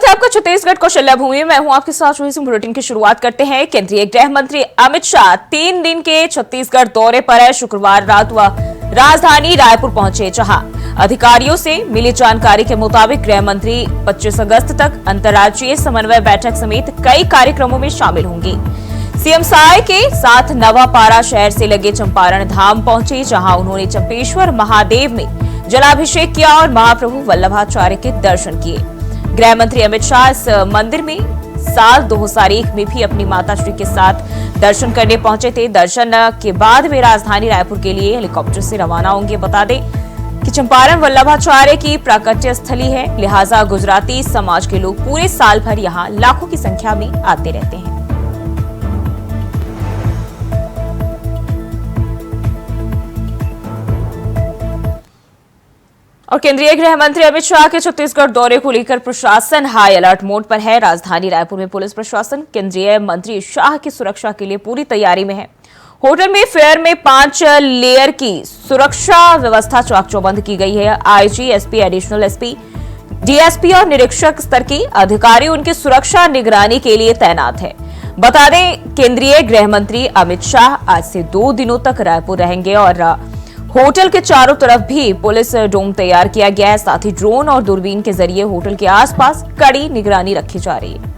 आपका छत्तीसगढ़ कौशल्या भूमि। मैं हूं आपके साथ रही बुलेटिन की शुरुआत करते हैं। केंद्रीय गृह मंत्री अमित शाह 3 दिन के छत्तीसगढ़ दौरे पर है। शुक्रवार रात वह राजधानी रायपुर पहुंचे, जहां अधिकारियों से मिली जानकारी के मुताबिक गृह मंत्री 25 अगस्त तक अंतर्राज्यीय समन्वय बैठक समेत कई कार्यक्रमों में शामिल होंगी। सीएम साय के साथ नवापारा शहर से लगे चंपारण धाम पहुंचे, जहां उन्होंने चंपेश्वर महादेव में जलाभिषेक किया और महाप्रभु वल्लभाचार्य के दर्शन किए। गृह मंत्री अमित शाह इस मंदिर में साल 2001 में भी अपनी माताश्री के साथ दर्शन करने पहुंचे थे। दर्शन के बाद वे राजधानी रायपुर के लिए हेलीकॉप्टर से रवाना होंगे। बता दें कि चंपारण वल्लभाचार्य की प्राकट्य स्थली है, लिहाजा गुजराती समाज के लोग पूरे साल भर यहाँ लाखों की संख्या में आते रहते हैं। और केंद्रीय गृह मंत्री अमित शाह के छत्तीसगढ़ दौरे को लेकर प्रशासन हाई अलर्ट मोड पर है। राजधानी रायपुर में पुलिस प्रशासन केंद्रीय मंत्री शाह की सुरक्षा के लिए पूरी तैयारी में है। होटल में फेयर में 5 लेयर की सुरक्षा व्यवस्था चाक-चौबंद की गई है। IG, SP, additional SP, DSP और निरीक्षक स्तर के अधिकारी उनकी सुरक्षा निगरानी के लिए तैनात है। बता दें, केंद्रीय गृह मंत्री अमित शाह आज से 2 दिनों तक रायपुर रहेंगे और होटल के चारों तरफ भी पुलिस डोम तैयार किया गया है। साथ ही ड्रोन और दूरबीन के जरिए होटल के आसपास कड़ी निगरानी रखी जा रही है।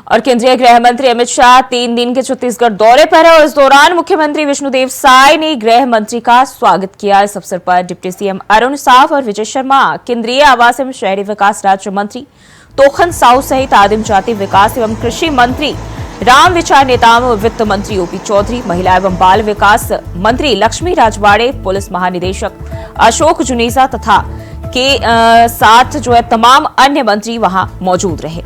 और केंद्रीय गृह मंत्री अमित शाह 3 दिन के छत्तीसगढ़ दौरे पर है और इस दौरान मुख्यमंत्री विष्णुदेव साय ने गृह मंत्री का स्वागत किया। इस अवसर पर डिप्टी सीएम अरुण साव और विजय शर्मा, केंद्रीय आवास एवं शहरी विकास राज्य मंत्री तोखन साहू सहित आदिम जाति विकास एवं कृषि मंत्री राम विचार नेताम, वित्त मंत्री ओपी चौधरी, महिला एवं बाल विकास मंत्री लक्ष्मी राजवाड़े, पुलिस महानिदेशक अशोक जुनेजा तथा के साथ तमाम अन्य मंत्री वहां मौजूद रहे।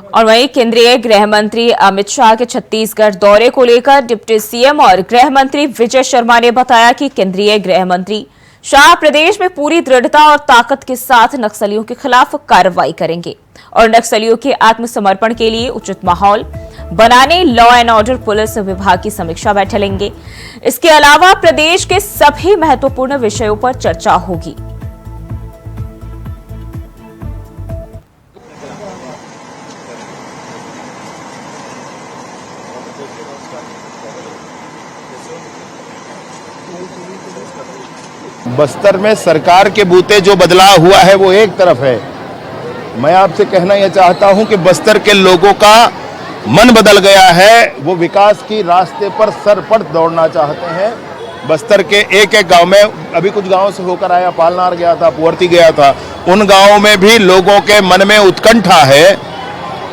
और वहीं केंद्रीय गृह मंत्री अमित शाह के छत्तीसगढ़ दौरे को लेकर डिप्टी सीएम और गृह मंत्री विजय शर्मा ने बताया कि केंद्रीय गृह मंत्री शाह प्रदेश में पूरी दृढ़ता और ताकत के साथ नक्सलियों के खिलाफ कार्रवाई करेंगे और नक्सलियों के आत्मसमर्पण के लिए उचित माहौल बनाने लॉ एंड ऑर्डर पुलिस विभाग की समीक्षा बैठक लेंगे। इसके अलावा प्रदेश के सभी महत्वपूर्ण विषयों पर चर्चा होगी। बस्तर में सरकार के बूते जो बदलाव हुआ है वो एक तरफ है। मैं आपसे कहना यह चाहता हूं कि बस्तर के लोगों का मन बदल गया है। वो विकास की रास्ते पर सरपट दौड़ना चाहते हैं। बस्तर के एक एक गांव में, अभी कुछ गांवों से होकर आया, पालनार गया था, पुअर्ती गया था, उन गांवों में भी लोगों के मन में उत्कंठा है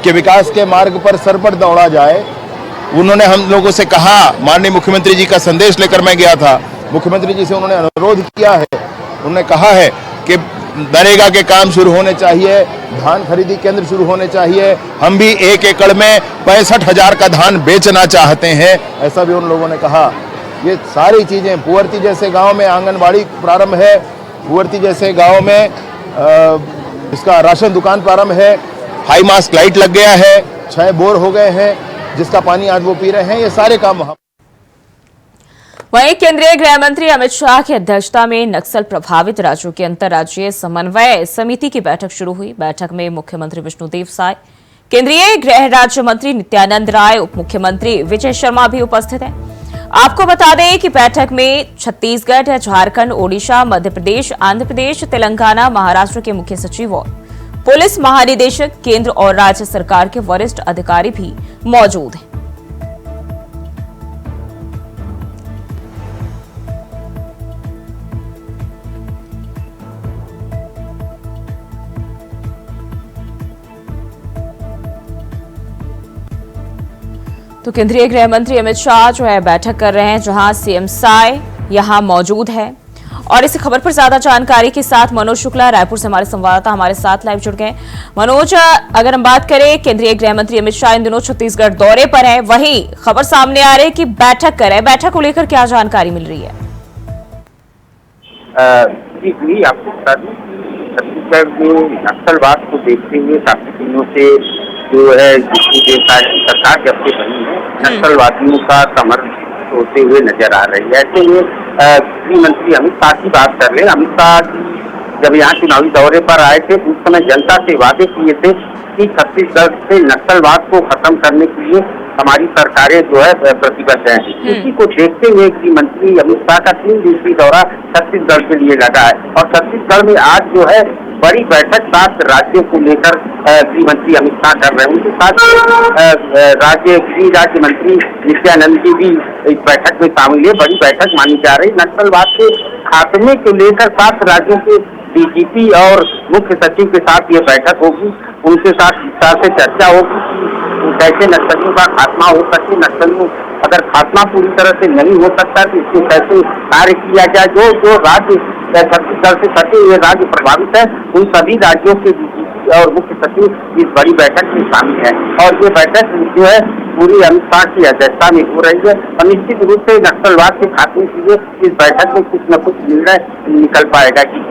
कि विकास के मार्ग पर सरपट दौड़ा जाए। उन्होंने हम लोगों से कहा, माननीय मुख्यमंत्री जी का संदेश लेकर मैं गया था, मुख्यमंत्री जी से उन्होंने अनुरोध किया है, उन्होंने कहा है कि नरेगा के काम शुरू होने चाहिए, धान खरीदी केंद्र शुरू होने चाहिए। हम भी 1 एकड़ में 65,000 का धान बेचना चाहते हैं, ऐसा भी उन लोगों ने कहा। ये सारी चीजें, पुअर्ती जैसे गांव में आंगनबाड़ी प्रारंभ है, पुअर्ती जैसे गांव में इसका राशन दुकान प्रारंभ है, हाई मास्क लाइट लग गया है, 6 बोर हो गए हैं जिसका पानी आज वो पी रहे हैं। ये सारे काम वहां। वहीं केंद्रीय गृह मंत्री अमित शाह की अध्यक्षता में नक्सल प्रभावित राज्यों की अंतर्राज्यीय समन्वय समिति की बैठक शुरू हुई। बैठक में मुख्यमंत्री विष्णुदेव साय, केंद्रीय गृह राज्य मंत्री नित्यानंद राय, उप मुख्यमंत्री विजय शर्मा भी उपस्थित हैं। आपको बता दें कि बैठक में छत्तीसगढ़, झारखंड, ओडिशा, मध्य प्रदेश, आंध्र प्रदेश, तेलंगाना, महाराष्ट्र के मुख्य सचिव और पुलिस महानिदेशक, केंद्र और राज्य सरकार के वरिष्ठ अधिकारी भी मौजूद हैं। तो केंद्रीय गृह मंत्री अमित शाह बैठक कर रहे हैं, जहां सीएम साय यहां मौजूद है। और इस खबर पर ज्यादा जानकारी के साथ मनोज शुक्ला रायपुर से हमारे संवाददाता हमारे साथ लाइव जुड़ गए। मनोज, अगर हम बात करें, केंद्रीय गृह मंत्री अमित शाह इन दिनों छत्तीसगढ़ दौरे पर है, वहीं खबर सामने आ रही है कि बैठक कर रहे हैं। बैठक को लेकर क्या जानकारी मिल रही है? जी आपको बता दूं, छत्तीसगढ़ में नक्सलवाद को देखते हुए काफी दिनों से जो है सरकार जब से बनी है नक्सलवादियों का कमर होते हुए नजर आ रही है। ऐसे में गृह मंत्री अमित शाह की बात कर ले। अमित शाह जब यहाँ चुनावी दौरे पर आए थे उस समय जनता से वादे किए थे कि छत्तीसगढ़ से नक्सलवाद को खत्म करने के लिए हमारी सरकारें जो है प्रतिबद्ध हैं। इसी को देखते हुए गृह मंत्री अमित शाह का 3 दिवसीय दौरा छत्तीसगढ़ के लिए लगा है और छत्तीसगढ़ में आज जो है बड़ी बैठक 7 राज्यों को लेकर गृह मंत्री अमित शाह कर रहे हैं। उनके साथ गृह राज्य मंत्री नित्यानंद जी भी इस बैठक में शामिल है। बड़ी बैठक मानी जा रही। नक्सलवाद के खात्मे को लेकर 7 राज्यों के डीजीपी और मुख्य सचिव के साथ ये बैठक होगी। उनके साथ विस्तार से चर्चा होगी कि कैसे नक्सलियों का खात्मा हो सके। नक्सलियों अगर खात्मा पूरी तरह से नहीं हो सकता तो इसको कैसे कार्य किया जाए। जो राज्य छत्तीसगढ़ से सटे हुए राज्य प्रभावित है उन सभी राज्यों के डीजीपी और मुख्य सचिव इस बड़ी बैठक में शामिल है और ये बैठक जो है पूरी अमित शाह की अध्यक्षता में हो रही है और निश्चित रूप से नक्सलवाद के खात्मे के लिए इस बैठक में कुछ न कुछ निर्णय निकल पाएगा। कि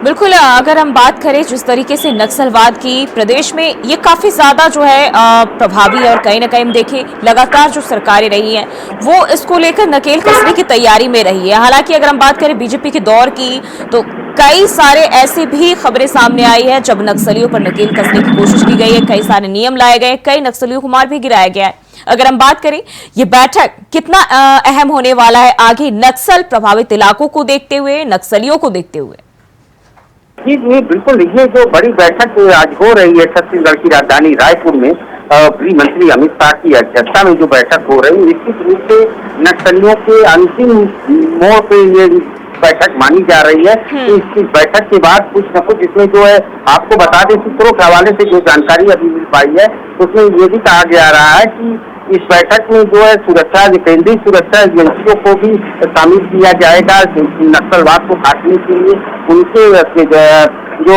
बिल्कुल, अगर हम बात करें जिस तरीके से नक्सलवाद की प्रदेश में ये काफी ज्यादा जो है प्रभावी है और कहीं ना कहीं हम देखें लगातार जो सरकारें रही हैं वो इसको लेकर नकेल कसने की तैयारी में रही है। हालांकि अगर हम बात करें बीजेपी के दौर की तो कई सारे ऐसी भी खबरें सामने आई है जब नक्सलियों पर नकेल कसने की कोशिश की गई है, कई सारे नियम लाए गए, कई नक्सलियों को मार भी गिराया गया है। अगर हम बात करें ये बैठक कितना अहम होने वाला है आगे नक्सल प्रभावित इलाकों को देखते हुए, नक्सलियों को देखते हुए? जी बिल्कुल। ये जो बड़ी बैठक आज हो रही है छत्तीसगढ़ की राजधानी रायपुर में गृह मंत्री अमित शाह की अध्यक्षता में जो बैठक हो रही है निश्चित रूप से नक्सलियों के अंतिम मोड़ पे ये बैठक मानी जा रही है। इस बैठक के बाद कुछ न कुछ इसमें जो है आपको बता दें सूत्रों के हवाले से जो जानकारी अभी मिल पाई है उसमें ये भी कहा जा रहा है कि इस बैठक में जो है केंद्रीय सुरक्षा एजेंसियों को भी शामिल किया जाएगा। नक्सलवाद को काटने के लिए उनके जो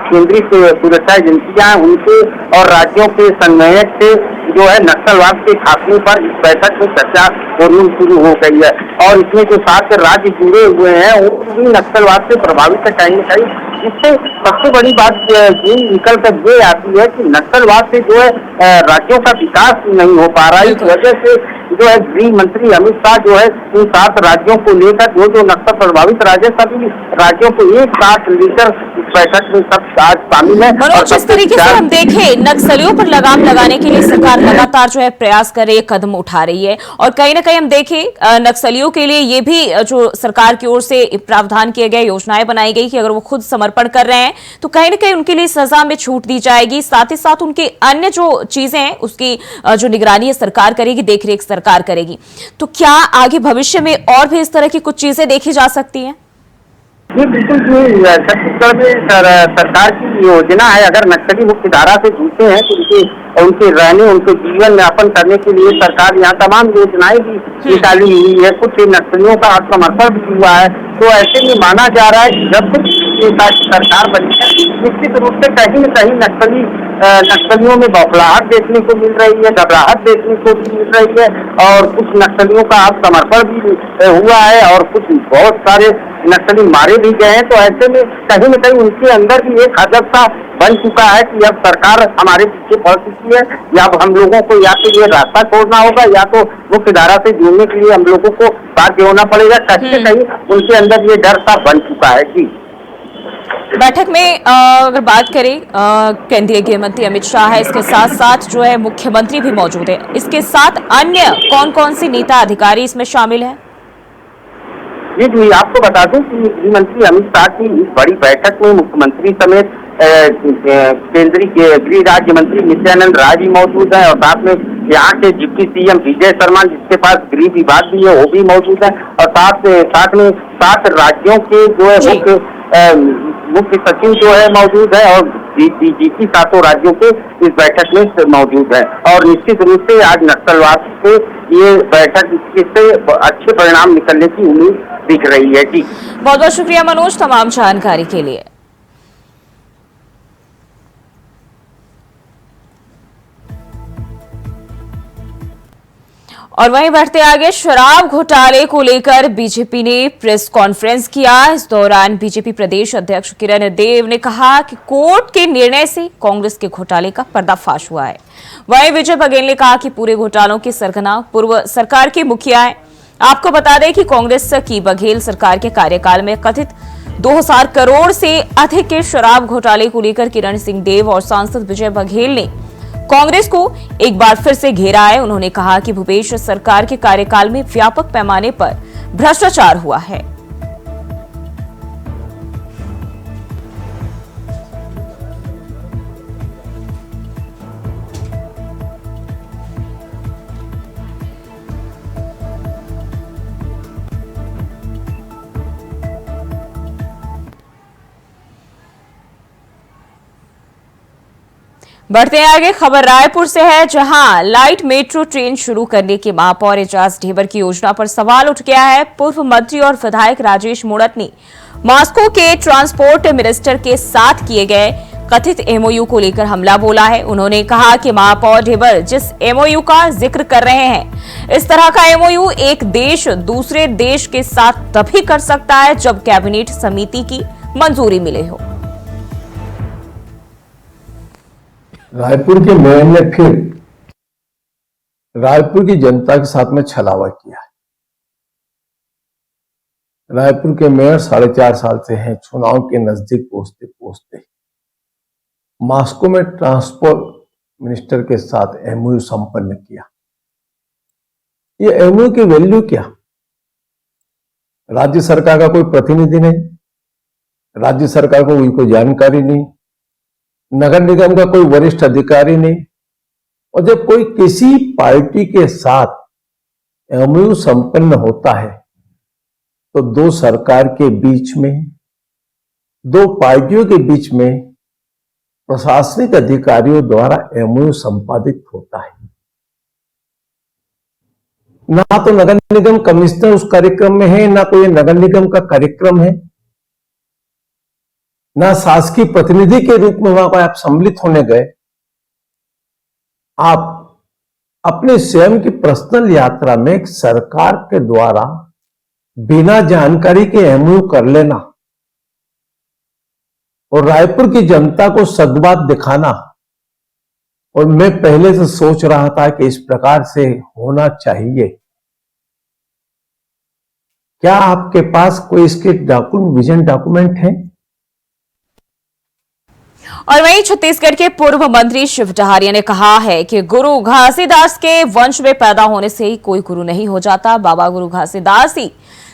केंद्रीय सुरक्षा एजेंसियां हैं उनके और राज्यों के समन्वयक से जो है नक्सलवाद के खात्मे पर इस बैठक में चर्चा होनी शुरू हो गई है और इसमें जो 7 राज्य जुड़े हुए हैं वो भी नक्सलवाद से प्रभावित है कहीं न कहीं। इससे सबसे बड़ी बात ये निकल कर ये आती है कि नक्सलवाद से जो है राज्यों का विकास नहीं हो पा रहा है। इस वजह से जो है गृह मंत्री अमित शाह जो है इन 7 राज्यों को लेकर जो नक्सल प्रभावित राज्य सभी राज्यों को एक साथ लेकर इस बैठक में सब आज शामिल है। मनोज, जिस तरीके से हम देखें नक्सलियों पर लगाम लगाने के लिए सरकार लगातार जो है प्रयास कर रही है, कदम उठा रही है और कहीं ना कहीं हम देखें नक्सलियों के लिए ये भी जो सरकार की ओर से प्रावधान किए गए, योजनाएं बनाई गई कि अगर वो खुद समर्पण कर रहे हैं तो कहीं ना कहीं उनके लिए सजा में छूट दी जाएगी। साथ ही साथ उनके अन्य जो चीजें हैं उसकी जो निगरानी है सरकार करेगी, देखरेख सरकार करेगी। तो क्या आगे भविष्य में और भी इस तरह की कुछ चीजें देखी जा सकती हैं? ये बिल्कुल छत्तीसगढ़ में सरकार की योजना है। अगर नक्सली मुख्य धारा से जुड़ते हैं तो उनके रहने, उनके जीवन यापन करने के लिए सरकार यहाँ तमाम योजनाएं भी निकाली हुई है। कुछ नक्सलियों का आत्मसमर्पण भी हुआ है। तो ऐसे में माना जा रहा है कि जब सरकार बनी है निश्चित रूप से कहीं न कहीं नक्सलियों में बौखलाहट देखने को मिल रही है, घबराहट देखने को मिल रही है और कुछ नक्सलियों का आत्मसमर्पण भी हुआ है और कुछ बहुत सारे नक्सली मारे भी गए हैं। तो ऐसे में कहीं न कहीं उनके अंदर भी एक हदफ सा बन चुका है कि अब सरकार हमारे पीछे पड़ चुकी है या अब हम लोगों को या तो ये रास्ता छोड़ना होगा या तो मुख्य धारा से जुड़ने के लिए हम लोगों को बाध्य होना पड़ेगा। कहीं न कहीं उनके अंदर ये डर सा बन चुका है। जी बैठक में अगर बात करें केंद्रीय गृह मंत्री अमित शाह है, इसके साथ साथ जो है मुख्यमंत्री भी मौजूद है। इसके साथ अन्य कौन कौन सी नेता अधिकारी इसमें शामिल है? जी आपको बता दूं कि गृह मंत्री अमित शाह की इस बड़ी बैठक में मुख्यमंत्री समेत केंद्रीय गृह राज्य मंत्री नित्यानंद राय भी मौजूद है और साथ में यहाँ के डिप्टी सीएम विजय शर्मा जिसके पास गृह विभाग भी है वो भी मौजूद है और साथ में 7 राज्यों के जो है मुख्य सचिव जो है मौजूद है और डीजीपी 7 राज्यों के इस बैठक में मौजूद है और निश्चित रूप से आज नक्सलवाद से ये बैठक इससे अच्छे परिणाम निकलने की उम्मीद दिख रही है। जी बहुत बहुत शुक्रिया मनोज तमाम जानकारी के लिए। और वहीं बढ़ते आगे, शराब घोटाले को लेकर बीजेपी ने प्रेस कॉन्फ्रेंस किया। इस दौरान बीजेपी प्रदेश अध्यक्ष किरण देव ने कहा कि कोर्ट के निर्णय से कांग्रेस के घोटाले का पर्दाफाश हुआ है। वहीं विजय बघेल ने कहा कि पूरे घोटालों के सरगना पूर्व सरकार के मुखिया हैं। आपको बता दें कि कांग्रेस की बघेल सरकार के कार्यकाल में कथित 2000 करोड़ से अधिक के शराब घोटाले को लेकर किरण सिंह देव और सांसद विजय बघेल ने कांग्रेस को एक बार फिर से घेरा है। उन्होंने कहा कि भूपेश सरकार के कार्यकाल में व्यापक पैमाने पर भ्रष्टाचार हुआ है। बढ़ते हैं आगे, खबर रायपुर से है, जहां लाइट मेट्रो ट्रेन शुरू करने के महापौर एजाज ढेबर की योजना पर सवाल उठ गया है। पूर्व मंत्री और विधायक राजेश मूणत ने मॉस्को के ट्रांसपोर्ट मिनिस्टर के साथ किए गए कथित एमओयू को लेकर हमला बोला है। उन्होंने कहा कि महापौर ढेबर जिस एमओयू का जिक्र कर रहे हैं, इस तरह का एमओयू एक देश दूसरे देश के साथ तभी कर सकता है जब कैबिनेट समिति की मंजूरी मिले हो। रायपुर के मेयर ने फिर रायपुर की जनता के साथ में छलावा किया है। रायपुर के मेयर 4.5 साल से हैं, चुनाव के नजदीक पहुंचते पहुंचते मॉस्को में ट्रांसपोर्ट मिनिस्टर के साथ एमओयू संपन्न किया। ये एमओयू की वैल्यू क्या? राज्य सरकार का कोई प्रतिनिधि नहीं, राज्य सरकार को कोई जानकारी नहीं, नगर निगम का कोई वरिष्ठ अधिकारी नहीं। और जब कोई किसी पार्टी के साथ एमओयू संपन्न होता है तो दो सरकार के बीच में, दो पार्टियों के बीच में प्रशासनिक अधिकारियों द्वारा एमओयू संपादित होता है। ना तो नगर निगम कमिश्नर उस कार्यक्रम में है, ना कोई नगर निगम का कार्यक्रम है, ना शासकीय प्रतिनिधि के रूप में वहां पर आप सम्मिलित होने गए। आप अपने स्वयं की पर्सनल यात्रा में एक सरकार के द्वारा बिना जानकारी के एमओयू कर लेना और रायपुर की जनता को सदबात दिखाना। और मैं पहले से सोच रहा था कि इस प्रकार से होना चाहिए। क्या आपके पास कोई इसके विजन डॉक्यूमेंट है? और वहीं छत्तीसगढ़ के पूर्व मंत्री शिव डहारिया ने कहा है कि गुरु घासीदास के वंश में पैदा होने से ही कोई गुरु नहीं हो जाता। बाबा गुरु घासीदास ही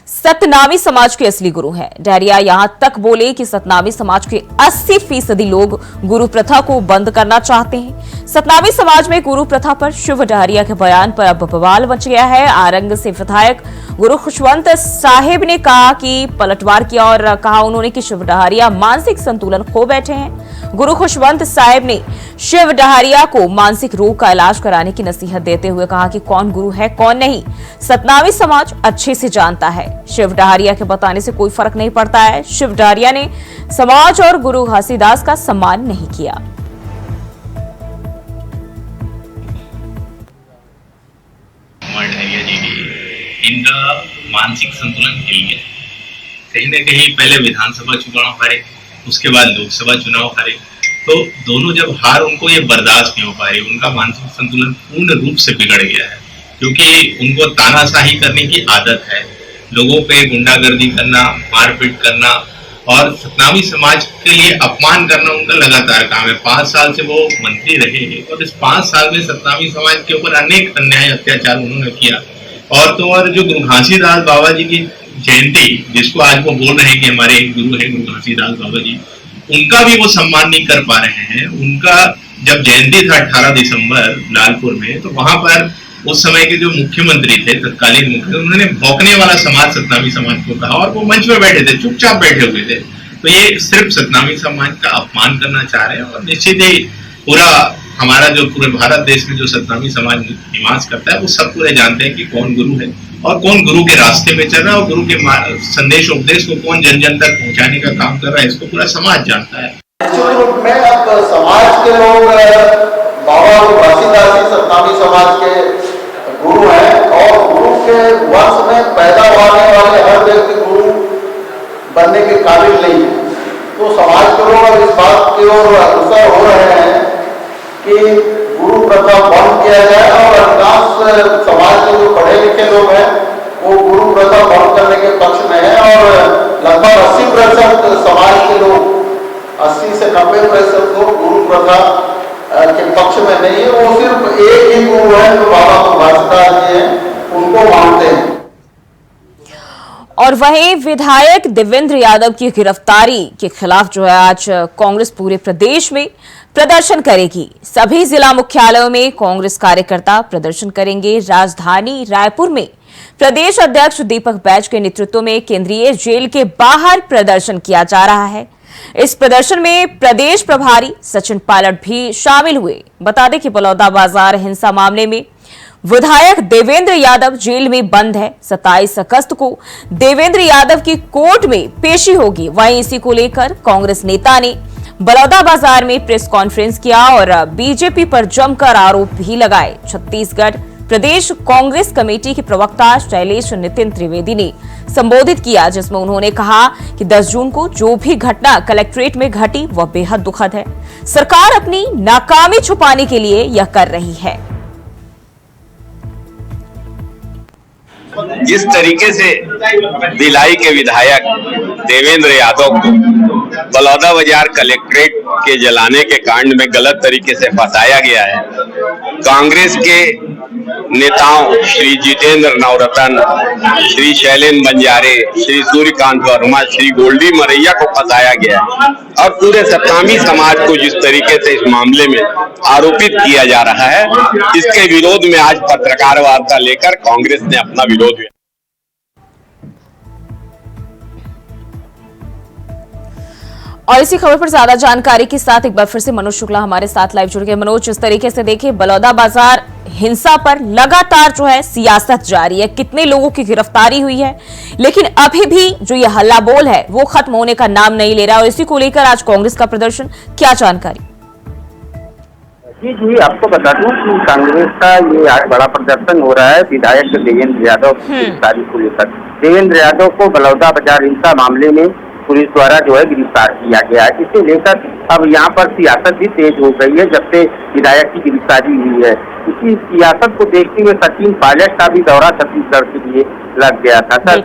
सतनामी समाज के असली गुरु हैं। डहरिया यहां तक बोले कि सतनामी समाज के 80% लोग गुरु प्रथा को बंद करना चाहते हैं। सतनामी समाज में गुरु प्रथा पर शिव डहरिया के बयान पर अब बवाल मच गया है। आरंग से विधायक गुरु खुशवंत साहेब ने कहा कि पलटवार किया और कहा उन्होंने कि शिव डहरिया मानसिक संतुलन खो बैठे हैं। गुरु खुशवंत साहेब ने शिव डहरिया को मानसिक रोग का इलाज कराने की नसीहत देते हुए कहा कि कौन गुरु है कौन नहीं, सतनामी समाज अच्छे से जानता है। शिव डहरिया के बताने से कोई फर्क नहीं पड़ता है। शिव डहरिया ने समाज और गुरु घासीदास का सम्मान नहीं किया। डहरिया जी इनका मानसिक संतुलन हिल गया। कहीं न कहीं पहले विधानसभा चुनाव हारे, उसके बाद लोकसभा चुनाव हारे, तो दोनों जब हार उनको ये बर्दाश्त नहीं हो पा रही। उनका मानसिक संतुलन पूर्ण रूप से बिगड़ गया है, क्योंकि उनको तानाशाही करने की आदत है, लोगों पे गुंडागर्दी करना, मारपीट करना और सतनामी समाज के लिए अपमान करना उनका लगातार काम है। 5 साल से वो मंत्री रहे हैं और इस 5 साल में सतनामी समाज के ऊपर अनेक अन्याय अत्याचार उन्होंने किया। और तो और जो गुरु घासीदास बाबा जी की जयंती, जिसको आज वो बोल रहे हैं कि हमारे गुरु है गुरु घासीदास बाबा जी, उनका भी वो सम्मान नहीं कर पा रहे हैं। उनका जब जयंती था 18 दिसंबर लालपुर में, तो वहां पर उस समय के जो मुख्यमंत्री थे, तत्कालीन मुख्यमंत्री, उन्होंने भौंकने वाला समाज सतनामी समाज को कहा और वो मंच में बैठे थे, चुपचाप बैठे हुए थे। तो ये सिर्फ सतनामी समाज का अपमान करना चाह रहे हैं। और निश्चित ही पूरा हमारा जो पूरे भारत देश में जो सतनामी समाज निवास करता है, वो सब पूरे जानते हैं कि कौन गुरु है और कौन गुरु के रास्ते में चल रहा है और गुरु के संदेश उपदेश को कौन जन जन तक पहुंचाने का काम कर रहा है, इसको पूरा समाज जानता है। में अब समाज के लोग बाबा घासीदास सतनामी समाज के गुरु हैं वंश में पैदा होने वाले हर व्यक्ति गुरु बनने के काबिल नहीं है। तो समाज के लोग अब इस बात की ओर अग्रसर हो रहे हैं कि गुरु प्रथा बंद किया जाए, और अधिकांश समाज के जो पढ़े लिखे लोग हैं वो गुरु प्रथा बंद करने के पक्ष में है। और लगभग 80% समाज के लोग, 80 से 90% लोग गुरु प्रथा के पक्ष में नहीं है। वो सिर्फ एक ही गुरु है जो बाबा तुलसीदास जी हैं, उनको मानते हैं। और वहीं विधायक देवेंद्र यादव की गिरफ्तारी के खिलाफ जो है आज कांग्रेस पूरे प्रदेश में प्रदर्शन करेगी। सभी जिला मुख्यालयों में कांग्रेस कार्यकर्ता प्रदर्शन करेंगे। राजधानी रायपुर में प्रदेश अध्यक्ष दीपक बैज के नेतृत्व में केंद्रीय जेल के बाहर प्रदर्शन किया जा रहा है। इस प्रदर्शन में प्रदेश प्रभारी सचिन पायलट भी शामिल हुए। बता दें कि बलौदाबाजार हिंसा मामले में विधायक देवेंद्र यादव जेल में बंद है। 27 अगस्त को देवेंद्र यादव की कोर्ट में पेशी होगी। वहीं इसी को लेकर कांग्रेस नेता ने बलौदाबाजार में प्रेस कॉन्फ्रेंस किया और बीजेपी पर जमकर आरोप भी लगाए। छत्तीसगढ़ प्रदेश कांग्रेस कमेटी के प्रवक्ता शैलेश नितिन त्रिवेदी ने संबोधित किया, जिसमें उन्होंने कहा कि 10 जून को जो भी घटना कलेक्ट्रेट में घटी वह बेहद दुखद है। सरकार अपनी नाकामी छुपाने के लिए यह कर रही है। जिस तरीके से भिलाई के विधायक देवेंद्र यादव को बलौदाबाजार कलेक्ट्रेट के जलाने के कांड में गलत तरीके से फंसाया गया है, कांग्रेस के नेताओं श्री जितेंद्र नवरत्न, श्री शैलेंद्र बंजारे, श्री सूर्यकांत वर्मा, श्री गोल्डी मरैया को फंसाया गया है और पूरे सत्तामी समाज को जिस तरीके से इस मामले में आरोपित किया जा रहा है, इसके विरोध में आज पत्रकार वार्ता लेकर कांग्रेस ने अपना विरोध व्यक्त। और इसी खबर पर ज्यादा जानकारी के साथ एक बार फिर से मनोज शुक्ला हमारे साथ लाइव जुड़ गए। मनोज, इस तरीके से देखिए बलौदाबाजार हिंसा पर लगातार जो है सियासत जारी है, कितने लोगों की गिरफ्तारी हुई है, लेकिन अभी भी जो ये हल्ला बोल है वो खत्म होने का नाम नहीं ले रहा। और इसी को लेकर आज कांग्रेस का प्रदर्शन, क्या जानकारी? जी आपको बता दूं कि कांग्रेस का ये आज बड़ा प्रदर्शन हो रहा है विधायक देवेंद्र यादव की गिरफ्तारी को लेकर। देवेंद्र यादव को बलौदाबाजार हिंसा मामले में पुलिस द्वारा जो है गिरफ्तार किया गया है। इसे लेकर अब यहाँ पर सियासत भी तेज हो गई है जब से विधायक की गिरफ्तारी हुई है। इसी सियासत को देखते हुए सचिन पायलट का भी दौरा छत्तीसगढ़ के लिए लग गया था।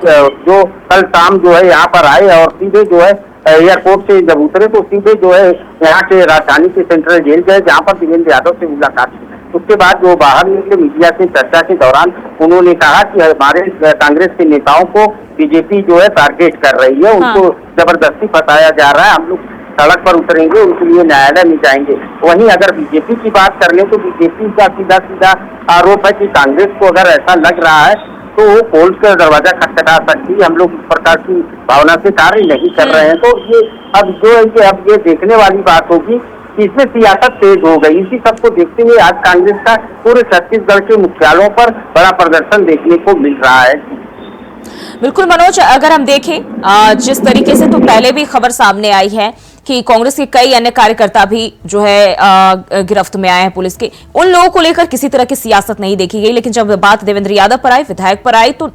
जो कल शाम जो है यहाँ पर आए और सीधे जो है एयरपोर्ट से जब उतरे तो सीधे जो है यहाँ के राजधानी के सेंट्रल जेल गए, जहाँ पर देवेंद्र यादव से मुलाकात की। उसके बाद जो बाहर निकले मीडिया से चर्चा के दौरान उन्होंने कहा कि हमारे कांग्रेस के नेताओं को बीजेपी जो है टारगेट कर रही है, उनको जबरदस्ती फंसाया जा रहा है, हम लोग सड़क पर उतरेंगे, उनके लिए न्यायालय में जाएंगे। वहीं अगर बीजेपी की बात कर ले तो बीजेपी का सीधा सीधा आरोप है कि कांग्रेस को अगर ऐसा लग रहा है तो वो कोर्ट का दरवाजा खटखटा सकती है, हम लोग इस प्रकार की भावना से कार्य नहीं कर रहे हैं। तो ये अब ये देखने वाली बात होगी कि इसमें सियासत तेज हो गई। इसी सबको देखते हुए आज कांग्रेस का पूरे छत्तीसगढ़ के मुख्यालयों पर बड़ा प्रदर्शन देखने को मिल रहा है। बिल्कुल मनोज, अगर हम देखें जिस तरीके से तो पहले भी खबर सामने आई है कि कांग्रेस के कई अन्य कार्यकर्ता भी जो है गिरफ्त में आए हैं पुलिस के, उन लोगों को लेकर किसी तरह की सियासत नहीं देखी गई। लेकिन जब बात देवेंद्र यादव पर आई, विधायक पर आई, तो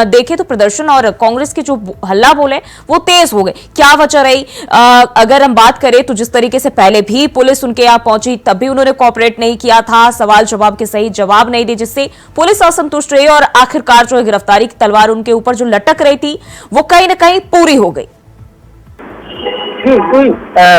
देखे तो प्रदर्शन और कांग्रेस के जो हल्ला बोले वो तेज हो गए। क्या वजह रही? अगर हम बात करें तो जिस तरीके से पहले भी पुलिस उनके यहाँ पहुंची तब भी उन्होंने कोऑपरेट नहीं किया था, सवाल जवाब के सही जवाब नहीं दिए, जिससे पुलिस असंतुष्ट रही और आखिरकार जो गिरफ्तारी की तलवार उनके ऊपर जो लटक रही थी वो कहीं ना कहीं पूरी हो गई। जी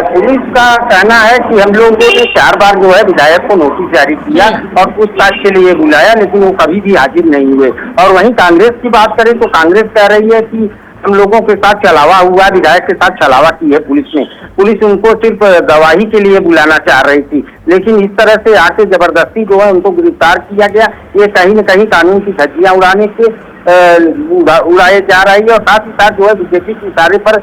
पुलिस का कहना है कि हम लोगों ने 4 बार जो है विधायक को नोटिस जारी किया और पूछताछ के लिए बुलाया, लेकिन वो कभी भी हाजिर नहीं हुए। और वहीं कांग्रेस की बात करें तो कांग्रेस कह रही है कि हम लोगों के साथ छलावा हुआ, विधायक के साथ छलावा की है पुलिस ने। पुलिस उनको सिर्फ गवाही के लिए बुलाना चाह रही थी, लेकिन इस तरह से आके जबरदस्ती जो है उनको गिरफ्तार किया गया। ये कहीं न कहीं कानून की धज्जियां उड़ाने के उड़ाए जा रही है और साथ ही साथ जो है बीजेपी के इशारे पर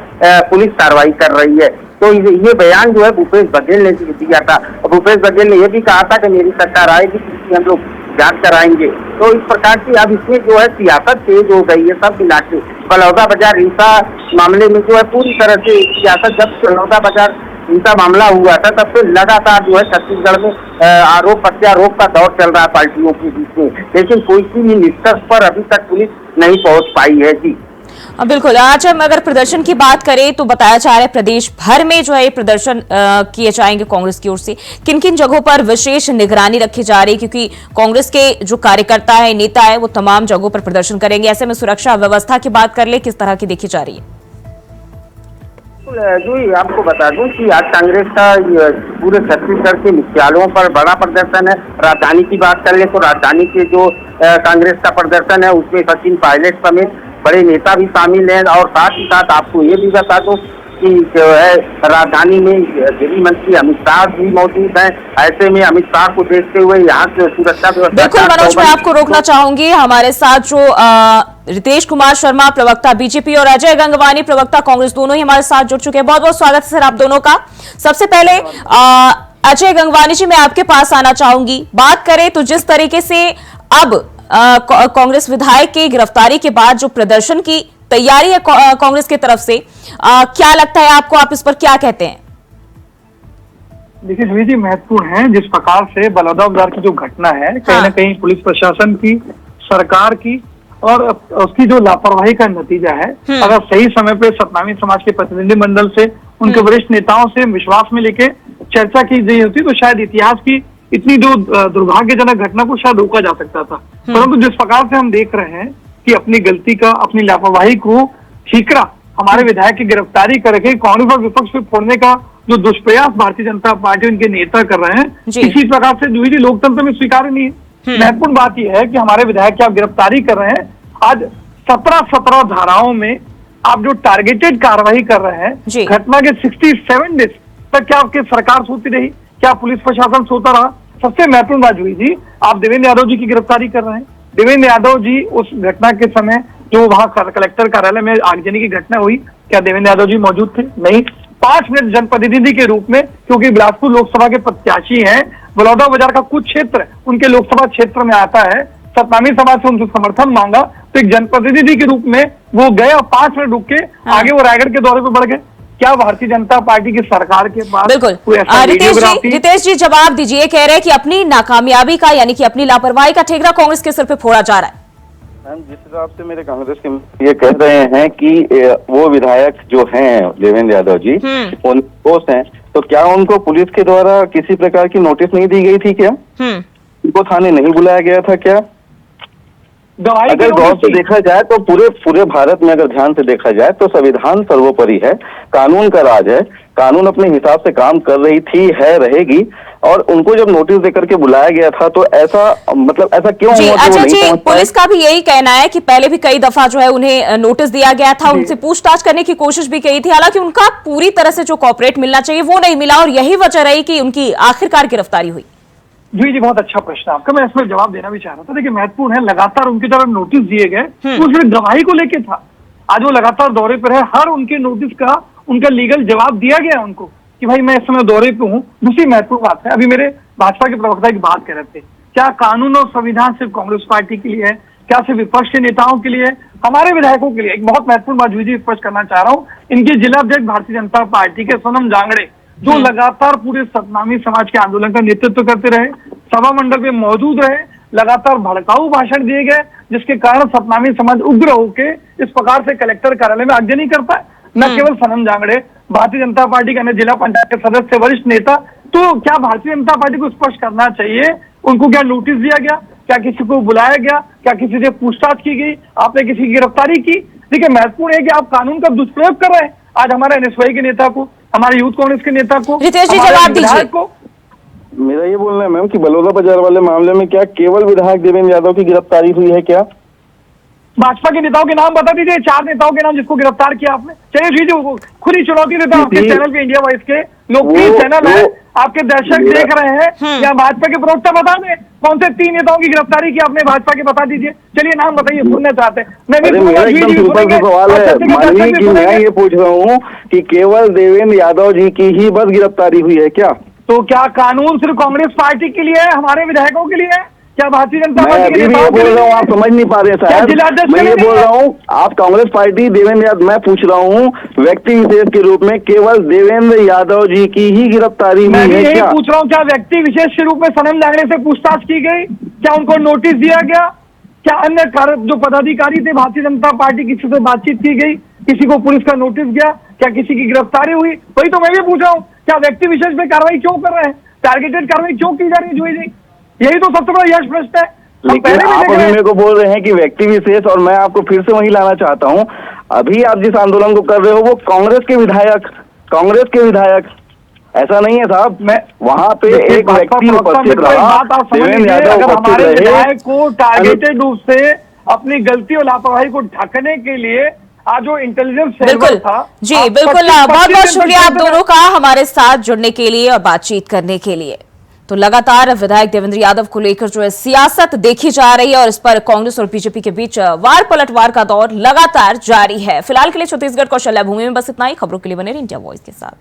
पुलिस कार्रवाई कर रही है। तो ये बयान जो है भूपेश बघेल ने दिया था और भूपेश बघेल ने यह भी कहा था कि मेरी सरकार आएगी तो हम लोग जांच कराएंगे। तो इस प्रकार की अब इसमें जो है सियासत तेज हो गई है। सब मिला के बलौदाबाजार हिंसा मामले में जो है पूरी तरह से सियासत, जब बलौदाबाजार इनका मामला हुआ था तब से लगातार जो है छत्तीसगढ़ में आरोप प्रत्यारोप का दौर चल रहा है पार्टियों के बीच में, लेकिन कोई भी निष्कर्ष पर अभी तक पुलिस नहीं पहुंच पाई है। जी बिल्कुल। आज हम अगर प्रदर्शन की बात करें तो बताया जा रहा है प्रदेश भर में जो है ये प्रदर्शन किए जाएंगे कांग्रेस की ओर से। किन किन जगहों पर विशेष निगरानी रखी जा रही है, क्योंकि कांग्रेस के जो कार्यकर्ता है, नेता है, वो तमाम जगहों पर प्रदर्शन करेंगे। ऐसे में सुरक्षा व्यवस्था की बात कर ले, किस तरह की देखी जा रही है? जी आपको बता दूं कि आज कांग्रेस का पूरे छत्तीसगढ़ के मुख्यालयों पर बड़ा प्रदर्शन है। राजधानी की बात कर ले तो राजधानी के जो कांग्रेस का प्रदर्शन है उसमें सचिन पायलट समेत बड़े नेता भी शामिल हैं। और साथ ही साथ आपको ये भी बता दूं कि जो है राजधानी में गृह मंत्री अमित शाह भी मौजूद हैं। ऐसे में अमित शाह को देखते हुए यहाँ की सुरक्षा व्यवस्था। बिल्कुल मनोज, मैं आपको रोकना चाहूंगी। हमारे साथ जो रितेश कुमार शर्मा प्रवक्ता बीजेपी और अजय गंगवानी प्रवक्ता कांग्रेस, दोनों ही हमारे साथ जुड़ चुके हैं। बहुत बहुत स्वागत है सर आप दोनों का। सबसे पहले अजय गंगवानी जी, मैं आपके पास आना चाहूंगी। बात करें तो जिस तरीके से अब कांग्रेस विधायक की गिरफ्तारी के बाद जो प्रदर्शन की तैयारी है कांग्रेस की तरफ से, क्या लगता है आपको, आप इस पर क्या कहते हैं? देखिए सुनील जी, महत्वपूर्ण है जिस प्रकार से बलौदाबाजार की जो घटना है, कहीं ना कहीं पुलिस प्रशासन की, सरकार की और उसकी जो लापरवाही का नतीजा है। अगर सही समय पे सतनामी समाज के प्रतिनिधिमंडल से, उनके वरिष्ठ नेताओं से विश्वास में लेके चर्चा की गई होती तो शायद इतिहास की इतनी जो दुर्भाग्यजनक घटना को शायद रोका जा सकता था। परंतु जिस प्रकार से हम देख रहे हैं कि अपनी गलती का, अपनी लापरवाही को ठीकरा हमारे विधायक की गिरफ्तारी करके कांग्रेस और विपक्ष पे फोड़ने का जो दुष्प्रयास भारतीय जनता पार्टी उनके नेता कर रहे हैं, इसी प्रकार से जो ही लोकतंत्र में स्वीकार्य नहीं है। महत्वपूर्ण बात यह है कि हमारे विधायक की आप गिरफ्तारी कर रहे हैं। आज 17 धाराओं में आप जो टारगेटेड कार्रवाई कर रहे हैं, घटना के 67 डेज तक क्या आपकी सरकार सोती रही, क्या पुलिस प्रशासन सोता रहा? सबसे महत्वपूर्ण बात हुई जी, आप देवेंद्र यादव जी की गिरफ्तारी कर रहे हैं। देवेंद्र यादव जी उस घटना के समय जो वहां कलेक्टर कार्यालय में आगजनी की घटना हुई, क्या देवेंद्र यादव जी मौजूद थे? नहीं। 5 मिनट जनप्रतिनिधि के रूप में, क्योंकि बिलासपुर लोकसभा के प्रत्याशी हैं, बलौदाबाजार का कुछ क्षेत्र उनके लोकसभा क्षेत्र में आता है, सतनामी समाज से उनसे समर्थन मांगा तो एक जनप्रतिनिधि के रूप में वो गए और 5 मिनट रुक के आगे वो रायगढ़ के दौरे पे बढ़ गए। क्या भारतीय जनता पार्टी की सरकार के पास बिल्कुल रितेश जी जवाब दीजिए। कह रहे हैं कि अपनी नाकामयाबी का, यानी कि अपनी लापरवाही का ठेकरा कांग्रेस के सिर पे फोड़ा जा रहा है। मैम, जिस हिसाब से मेरे कांग्रेस के ये कह रहे हैं कि वो विधायक जो हैं देवेंद्र यादव जी उन दोस्त हैं, तो क्या उनको पुलिस के द्वारा किसी प्रकार की नोटिस नहीं दी गई थी? क्या उनको थाने नहीं बुलाया गया था? क्या अगर गौर से देखा जाए तो पूरे भारत में अगर ध्यान से देखा जाए तो संविधान सर्वोपरि है, कानून का राज है, कानून अपने हिसाब से काम कर रही थी, है, रहेगी। और उनको जब नोटिस देकर के बुलाया गया था तो ऐसा क्यों हुआ? अच्छा जी, पुलिस का भी यही कहना है कि पहले भी कई दफा जो है उन्हें नोटिस दिया गया था, उनसे पूछताछ करने की कोशिश भी की थी, हालांकि उनका पूरी तरह से जो कॉपरेट मिलना चाहिए वो नहीं मिला और यही वजह रही कि उनकी आखिरकार गिरफ्तारी हुई। जी, बहुत अच्छा प्रश्न आपका, मैं इसमें जवाब देना भी चाह रहा था। देखिए महत्वपूर्ण है, लगातार उनकी तरफ नोटिस दिए गए तो उसमें गवाही को लेके था। आज वो लगातार दौरे पर है, हर उनके नोटिस का उनका लीगल जवाब दिया गया उनको कि भाई मैं इस समय दौरे पे हूँ। दूसरी महत्वपूर्ण बात है, अभी मेरे भाजपा के प्रवक्ता की बात कर रहे थे, क्या कानून और संविधान सिर्फ कांग्रेस पार्टी के लिए है? क्या सिर्फ विपक्ष के नेताओं के लिए है? हमारे विधायकों के लिए। एक बहुत महत्वपूर्ण बात जी स्पष्ट करना चाह रहा हूँ, इनके जिला अध्यक्ष भारतीय जनता पार्टी के सोनम जांगड़े, जो लगातार पूरे सतनामी समाज के आंदोलन का नेतृत्व करते रहे, सभा मंडल में मौजूद रहे, लगातार भड़काऊ भाषण दिए गए, जिसके कारण सतनामी समाज उग्र होकर इस प्रकार से कलेक्टर कार्यालय में आगजनी करता है। न केवल सोनम जांगड़े, भारतीय जनता पार्टी के अन्य जिला पंचायत के सदस्य, वरिष्ठ नेता। तो क्या भारतीय जनता पार्टी को स्पष्ट करना चाहिए, उनको क्या नोटिस दिया गया? क्या किसी को बुलाया गया? क्या किसी से पूछताछ की गई? आपने किसी की गिरफ्तारी की? देखिए महत्वपूर्ण है कि आप कानून का दुष्प्रयोग कर रहे हैं। आज हमारे एनएसवाई के नेता को, हमारे यूथ कांग्रेस के नेता को, रितेश जी जवाब दीजिए। मेरा ये बोलना है मैम कि बलौदाबाजार वाले मामले में क्या केवल विधायक देवेंद्र यादव की गिरफ्तारी हुई है? क्या भाजपा के नेताओं के नाम बता दीजिए, 4 नेताओं के नाम जिसको गिरफ्तार किया आपने। चलिए जी, खुद ही चुनौती देता हूं आपके चैनल पे, इंडिया वॉइस के लोकप्रिय चैनल है, आपके दर्शक देख रहे हैं, या भाजपा के प्रवक्ता बता दें कौन से 3 नेताओं की गिरफ्तारी की आपने भाजपा के, बता दीजिए। चलिए नाम बताइए, सुनना चाहते हैं। मैं भी सवाल है कि मैं ये पूछ रहा हूँ कि केवल देवेंद्र यादव जी की ही बस गिरफ्तारी हुई है क्या? तो क्या कानून सिर्फ कांग्रेस पार्टी के लिए है, हमारे विधायकों के लिए है? क्या भारतीय जनता मैं पार्टी अभी के भी ये नेताओं के बोल रहा हूँ, लिए आप समझ नहीं पा रहे क्या साहब। जिलाध्यक्ष मैं के ये लिए बोल नहीं रहा हूँ, आप कांग्रेस पार्टी देवेंद्र यादव, मैं पूछ रहा हूँ व्यक्ति विशेष के रूप में केवल देवेंद्र यादव जी की ही गिरफ्तारी मैं हुई भी है यही क्या? पूछ रहा हूँ, क्या व्यक्ति विशेष के रूप में सनम जांगड़े से पूछताछ की गई? क्या उनको नोटिस दिया गया? क्या अन्य जो पदाधिकारी थे भारतीय जनता पार्टी, किसी से बातचीत की गई? किसी को पुलिस का नोटिस गया? क्या किसी की गिरफ्तारी हुई? वही तो मैं भी पूछ रहा हूँ, क्या व्यक्ति विशेष पे कार्रवाई क्यों कर रहे हैं? टारगेटेड कार्रवाई क्यों की जा रही है जुई जी? यही तो सबसे बड़ा यश प्रश्न है। हम लेकिन पहले भी आप देख अभी रहे हैं। मेरे को बोल रहे हैं कि व्यक्ति विशेष, और मैं आपको फिर से वही लाना चाहता हूँ, अभी आप जिस आंदोलन को कर रहे हो वो कांग्रेस के विधायक, ऐसा नहीं है साहब। मैं वहाँ पे देखिए, एक भाजपा व्यक्ति प्रवक्ता उपस्थित मित्रों, एक रहा, बात आप समझ देवेंद्र लीजिए, यादव अगर उपस्थित हमारे रहे। विधायक को टारगेटेड रूप से अपनी गलती और लापरवाही को ढकने के लिए आज जो इंटेलिजेंस बिल्कुल था जी, आप बिल्कुल 25 बहुत बहुत दिन शुक्रिया आप तक दोनों का हमारे साथ जुड़ने के लिए और बातचीत करने के लिए। तो लगातार विधायक देवेंद्र यादव को लेकर जो है सियासत देखी जा रही है और इस पर कांग्रेस और बीजेपी के बीच वार पलटवार का दौर लगातार जारी है। फिलहाल के लिए छत्तीसगढ़ कौशल्या भूमि में बस इतना ही। खबरों के लिए बने रहिए इंडिया वॉइस के साथ।